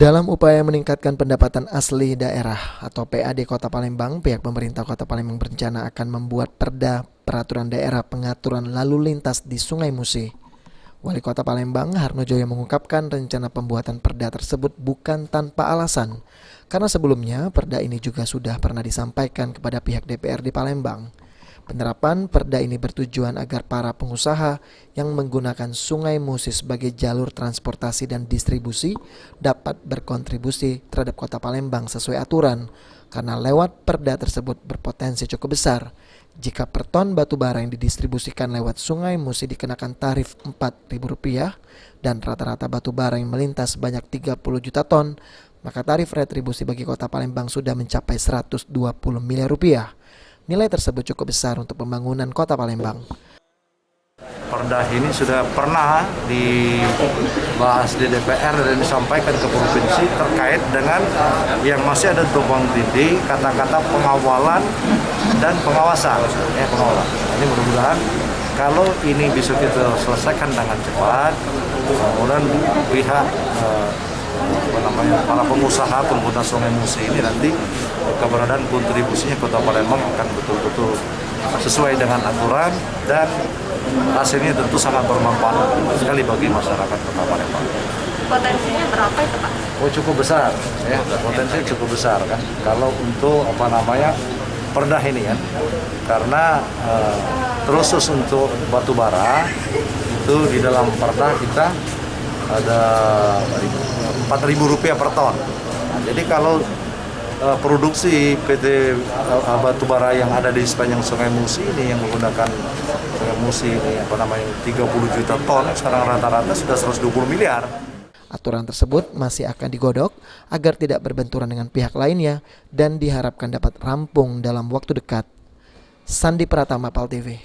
Dalam upaya meningkatkan pendapatan asli daerah atau PAD Kota Palembang, pihak pemerintah Kota Palembang berencana akan membuat perda peraturan daerah pengaturan lalu lintas di Sungai Musi. Wali Kota Palembang, Harnojoyo mengungkapkan rencana pembuatan perda tersebut bukan tanpa alasan, karena sebelumnya perda ini juga sudah pernah disampaikan kepada pihak DPR di Palembang. Penerapan perda ini bertujuan agar para pengusaha yang menggunakan Sungai Musi sebagai jalur transportasi dan distribusi dapat berkontribusi terhadap Kota Palembang sesuai aturan, karena lewat perda tersebut berpotensi cukup besar. Jika per ton batu bara yang didistribusikan lewat Sungai Musi dikenakan tarif Rp4.000 dan rata-rata batu bara yang melintas sebanyak 30 juta ton, maka tarif retribusi bagi Kota Palembang sudah mencapai Rp120 miliar. Nilai tersebut cukup besar untuk pembangunan Kota Palembang. Perda ini sudah pernah dibahas di DPR dan disampaikan ke provinsi terkait dengan yang masih ada tumpang tindih kata-kata pengawalan dan pengawasan. Pengawalan. Ini mudah-mudahan kalau ini bisa kita selesaikan dengan cepat, kemudian pihak para pengusaha pengguna Sungai Musi ini nanti keberadaan kontribusinya Kota Palembang akan betul-betul sesuai dengan aturan dan hasilnya tentu sangat bermanfaat sekali bagi masyarakat Kota Palembang. Potensinya berapa itu Pak? Oh, cukup besar ya, potensinya cukup besar kan. Kalau untuk perda ini kan, karena terkhusus untuk batu bara itu di dalam perda kita ada Rp4.000 per ton. Nah, jadi kalau produksi PT batubara yang ada di sepanjang Sungai Musi ini yang menggunakan Sungai Musi ini 30 juta ton, sekarang rata-rata sudah 120 miliar. Aturan tersebut masih akan digodok agar tidak berbenturan dengan pihak lainnya dan diharapkan dapat rampung dalam waktu dekat. Sandi Pratama, PAL TV.